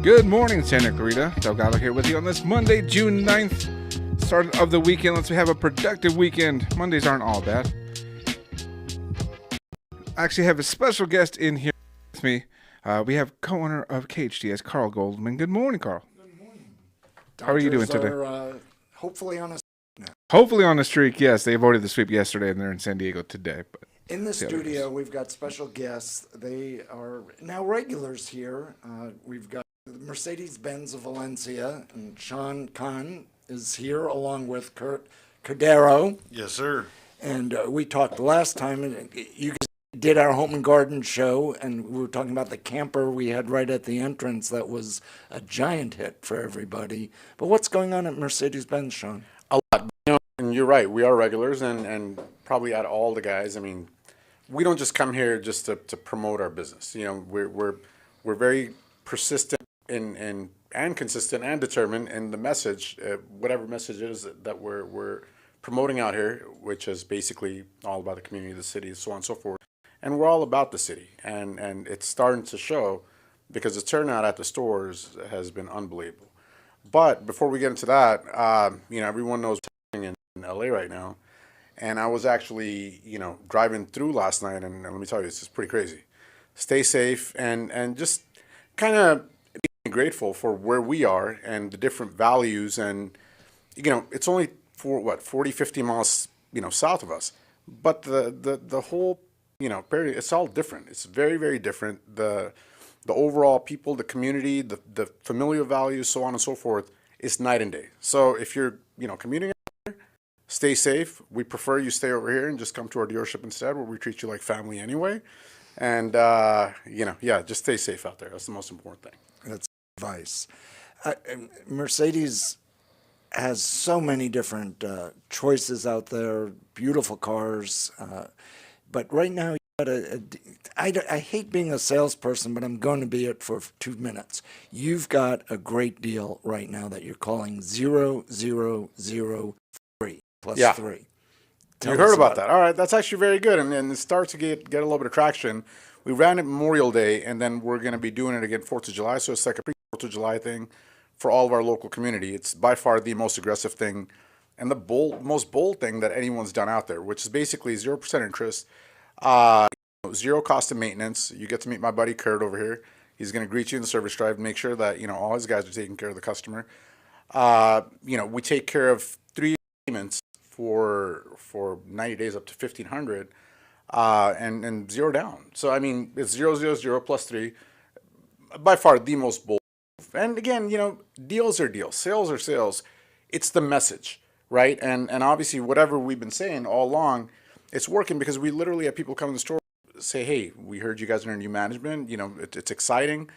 Good morning, Santa Clarita. Delgado here with you on this Monday, June 9th, start of the weekend. Let's have a productive weekend. Mondays aren't all bad. I actually have a special guest in here with me. We have co-owner of KHTS Carl Goldman. Good morning, Carl. Good morning. How are you doing today? Hopefully on a Hopefully on a streak, yes. They avoided the sweep yesterday, and they're in San Diego today. But in the studio, we've got special guests. They are now regulars here. We've got Mercedes-Benz of Valencia, and Shawn Kahn is here along with Kurt Cordero. Yes, sir. And we talked last time, and you guys did our home and garden show, and we were talking about the camper we had right at the entrance that was a giant hit for everybody. But what's going on at Mercedes-Benz, Shawn? A lot. And you're right. We are regulars, and probably out of all the guys, I mean, we don't just come here just to promote our business. You know, we're very persistent and consistent and determined in the message, whatever message it is that we're promoting out here, which is basically all about the community, the city, so on and so forth. And we're all about the city, and it's starting to show because the turnout at the stores has been unbelievable. But before we get into that, everyone knows what's happening in LA right now. And I was actually, driving through last night, and let me tell you, it's just pretty crazy. Stay safe and just kind of being grateful for where we are and the different values. And, it's only 40, 50 miles, south of us. But the whole, period, it's all different. It's very, very different. The overall people, the community, the familial values, so on and so forth, is night and day. So if you're, commuting out here, stay safe. We prefer you stay over here and just come to our dealership instead, where we treat you like family anyway. And, just stay safe out there. That's the most important thing. That's advice. Mercedes has so many different choices out there, beautiful cars. But right now, I hate being a salesperson, but I'm going to be it for 2 minutes. You've got a great deal right now that you're calling 0003 plus 3. You heard about that. All right, that's actually very good, and it starts to get a little bit of traction. We ran it Memorial Day, and then we're going to be doing it again 4th of July, so it's like a pre-4th of July thing for all of our local community. It's by far the most aggressive thing and the most bold thing that anyone's done out there, which is basically 0% interest, zero cost of maintenance. You get to meet my buddy Kurt over here. He's going to greet you in the service drive, make sure that all his guys are taking care of the customer. We take care of 3 payments for 90 days up to $1,500, and 0 down. So I mean, it's 000 plus 3, by far the most bold. And again, deals are deals, sales are sales. It's the message, right? And obviously, whatever we've been saying all along, it's working because we literally have people come to the store, say, hey, we heard you guys are in new management. It's exciting,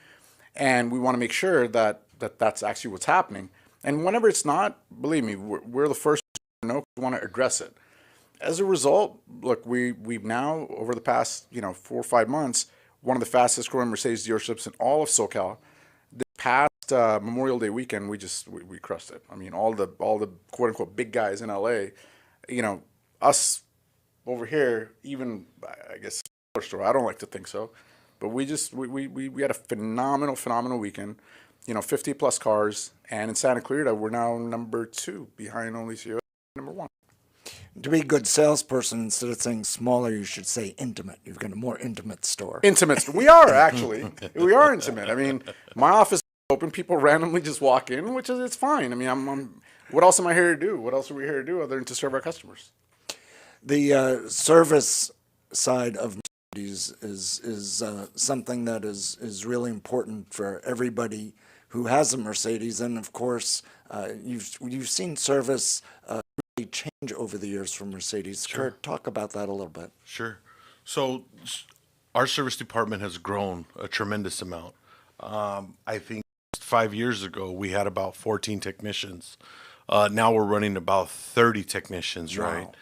and we want to make sure that that's actually what's happening. And whenever it's not, believe me, we're the first to know. We want to address it. As a result, look, we've now, over the past 4 or 5 months, one of the fastest growing Mercedes dealerships in all of SoCal. This past Memorial Day weekend, we crushed it. I mean, all the quote unquote big guys in LA, us over here, even I guess store. I don't like to think so, but we had a phenomenal weekend. 50 plus cars, and in Santa Clarita, we're now number 2 behind only CO, number 1. To be a good salesperson, instead of saying smaller, you should say intimate. You've got a more intimate store. Intimate. We are actually. We are intimate. I mean, my office is open. People randomly just walk in, which is it's fine. I mean, I'm what else am I here to do? What else are we here to do other than to serve our customers? The service side of Mercedes is something that is really important for everybody who has a Mercedes, and of course, you've seen service really change over the years from Mercedes. Sure. Kurt, talk about that a little bit. Sure. So our service department has grown a tremendous amount. I think 5 years ago we had about 14 technicians. Now we're running about 30 technicians, Wow.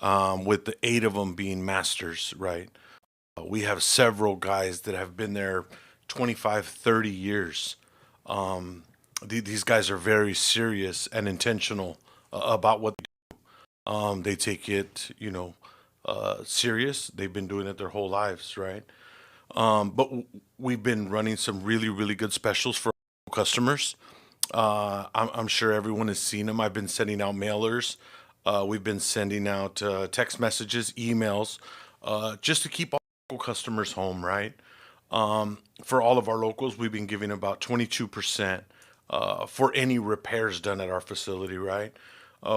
right? With the 8 of them being masters, right? We have several guys that have been there 25, 30 years. These guys are very serious and intentional about what they do. They take it, serious. They've been doing it their whole lives, right? But we've been running some really, really good specials for customers. I'm sure everyone has seen them. I've been sending out mailers. We've been sending out text messages, emails, just to keep all local customers home, right? For all of our locals, we've been giving about 22% for any repairs done at our facility, right?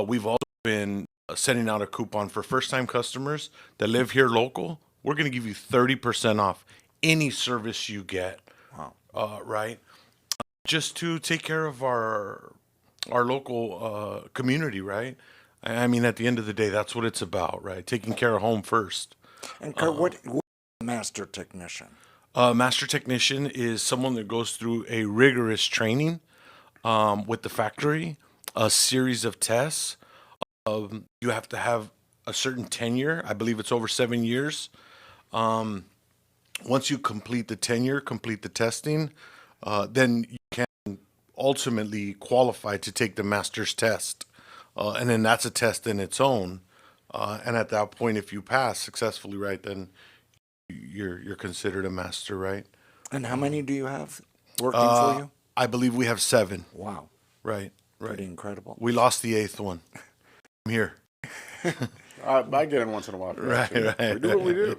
We've also been sending out a coupon for first-time customers that live here local. We're going to give you 30% off any service you get, right? Just to take care of our local community, right? I mean, at the end of the day, that's what it's about, right? Taking care of home first. And Kurt, what is a master technician? Master technician is someone that goes through a rigorous training with the factory, a series of tests. You have to have a certain tenure. I believe it's over 7 years. Once you complete the tenure, complete the testing, then you can ultimately qualify to take the master's test. And then that's a test in its own. And at that point, if you pass successfully, right, then you're considered a master, right? And how many do you have working for you? I believe we have 7. Wow. Right. Pretty incredible. We lost the 8th one. I'm here. I get in once in a while. Right. We do what we do.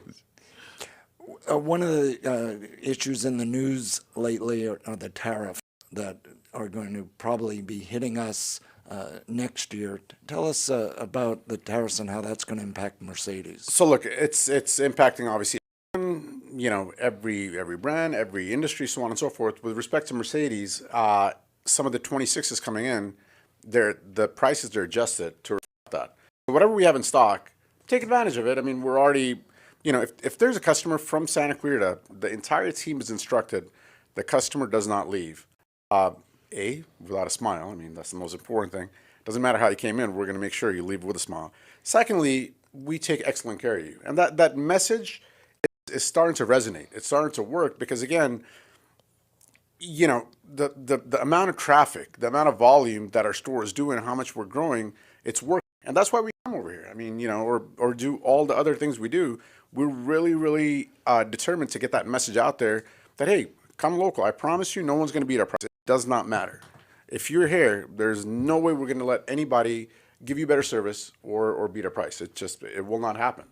One of the issues in the news lately are the tariffs that are going to probably be hitting us next year. Tell us about the tariffs and how that's going to impact Mercedes. So look, it's impacting obviously, every brand, every industry, so on and so forth. With respect to Mercedes, some of the 26s coming in, the prices are adjusted to reflect that. So whatever we have in stock, take advantage of it. I mean, we're already, if there's a customer from Santa Clarita, the entire team is instructed, the customer does not leave. Without a smile. I mean, that's the most important thing. Doesn't matter how you came in, we're going to make sure you leave with a smile. Secondly, we take excellent care of you. And that message is starting to resonate. It's starting to work because, again, the amount of traffic, the amount of volume that our store is doing, how much we're growing, it's working. And that's why we come over here. I mean, or do all the other things we do. We're really, really determined to get that message out there that, hey, come local. I promise you no one's going to beat our price. It does not matter. If you're here, there's no way we're going to let anybody give you better service or beat our price. It will not happen.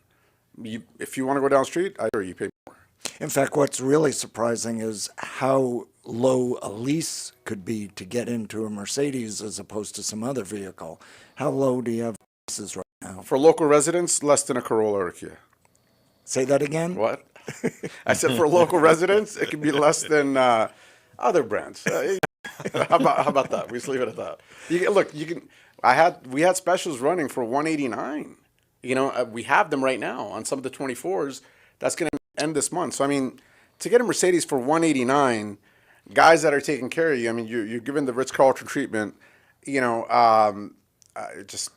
If you want to go down the street, I sure you pay more. In fact, what's really surprising is how low a lease could be to get into a Mercedes as opposed to some other vehicle. How low do you have leases right now? For local residents, less than a Corolla or a Kia. Say that again? What? I said for local residents, it can be less than other brands. How about that? We just leave it at that. We had specials running for $189. We have them right now on some of the 24s. That's going to end this month. So I mean, to get a Mercedes for $189, guys that are taking care of you. I mean, you're given the Ritz-Carlton treatment. Just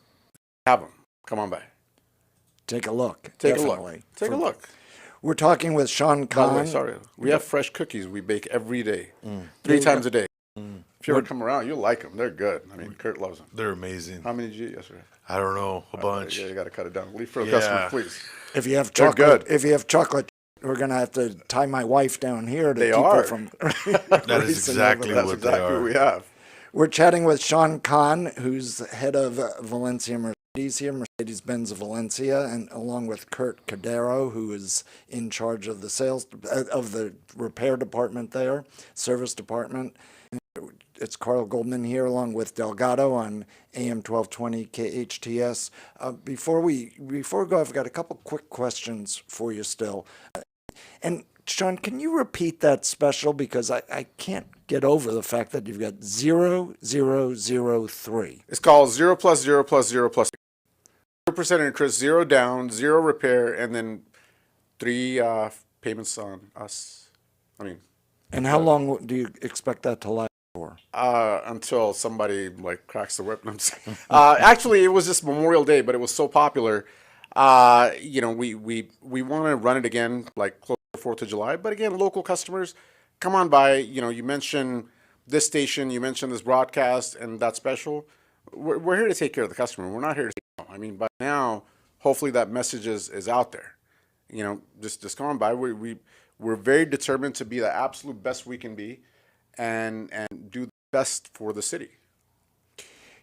have them. Come on by. Take a look. Take Definitely. a look. We're talking with Shawn Kahn. Sorry. We have fresh cookies we bake every day, 3 times a day. If you ever come around, you'll like them. They're good. I mean, Kurt loves them. They're amazing. How many did you eat yesterday? I don't know, a bunch. Yeah, you got to cut it down. Leave for the customer, please. If you have They're chocolate, good. we're going to have to tie my wife down here to They keep are. her from. That is exactly That's what exactly they are. what we have. We're chatting with Shawn Kahn, who's head of Valencia Mercedes here, Mercedes-Benz of Valencia, and along with Kurt Cordero, who is in charge of the sales of the repair department there, service department. It's Carl Goldman here, along with Delgado on AM 1220 KHTS. Before we go, I've got a couple quick questions for you still. And Shawn, can you repeat that special, because I can't get over the fact that you've got 0003. It's called 0 plus 0 plus 0 plus 0% interest, 0 down, 0 repair, and then 3 payments on us. And how long do you expect that to last for? Until somebody cracks the whip. Actually, it was just Memorial Day, but it was so popular. We want to run it again, close to 4th of July. But again, local customers, come on by. You mentioned this station, you mentioned this broadcast, and that special. We're here to take care of the customer. We're not here to. By now, hopefully that message is out there. Just come on by. We're very determined to be the absolute best we can be. and do the best for the city.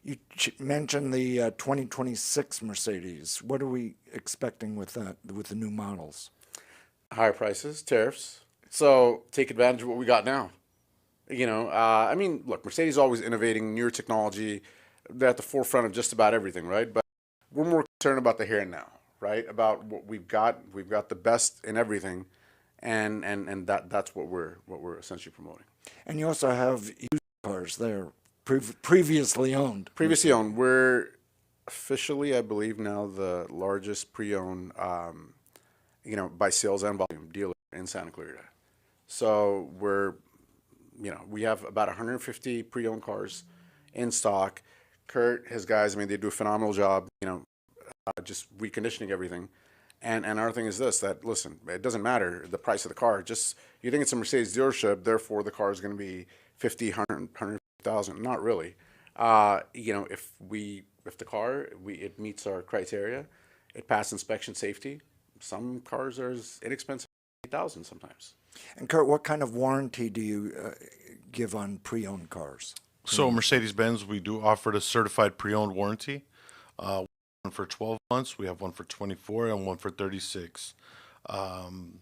You mentioned the 2026 Mercedes. What are we expecting with that, with the new models? Higher prices, tariffs. So take advantage of what we got now. I mean, look, Mercedes is always innovating, newer technology. They're at the forefront of just about everything, right? But we're more concerned about the here and now, right? About what we've got. We've got the best in everything, and that's what we're essentially promoting. And you also have used cars there, previously owned. Previously owned. We're officially, I believe, now the largest pre-owned, by sales and volume dealer in Santa Clarita. So we have about 150 pre-owned cars in stock. Kurt, his guys, I mean, they do a phenomenal job, just reconditioning everything. And our thing is this, that, listen, it doesn't matter the price of the car. Just, you think it's a Mercedes dealership, therefore the car is going to be 50, 100, 150,000. Not really. If the car, it meets our criteria, it passes inspection safety. Some cars are as inexpensive as 8,000 sometimes. And Kurt, what kind of warranty do you give on pre-owned cars? So Mercedes-Benz, we do offer a certified pre-owned warranty. One for 12 months, we have one for 24, and one for 36. On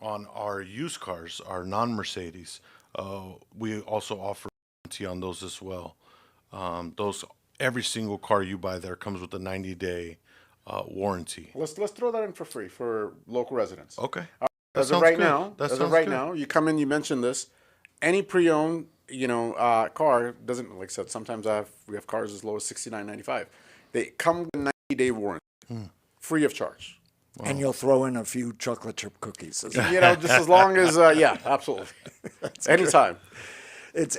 our used cars, our non-Mercedes, we also offer warranty on those as well. Every single car you buy there comes with a 90-day warranty. Let's throw that in for free for local residents. Okay. As of right now, you come in, you mentioned this. Any pre-owned, car doesn't, like I said, sometimes we have cars as low as $69.95. They come with a 90-day warranty, free of charge. Wow. And you'll throw in a few chocolate chip cookies. Just as long as, yeah, absolutely. Anytime. It's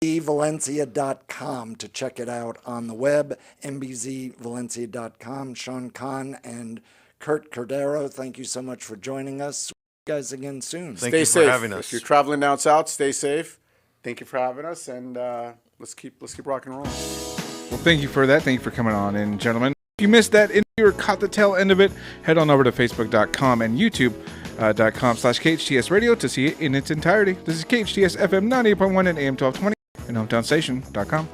mbzvalencia.com to check it out on the web, mbzvalencia.com. Shawn Kahn and Kurt Cordero, thank you so much for joining us. See you guys again soon. Thank you for having us. If you're traveling down south, stay safe. Thank you for having us, and let's keep rocking and rolling. Well, thank you for that. Thank you for coming on in, gentlemen. If you missed that interview or caught the tail end of it, head on over to facebook.com and youtube.com/KHTS Radio to see it in its entirety. This is KHTS FM 98.1 and AM 1220 and hometownstation.com.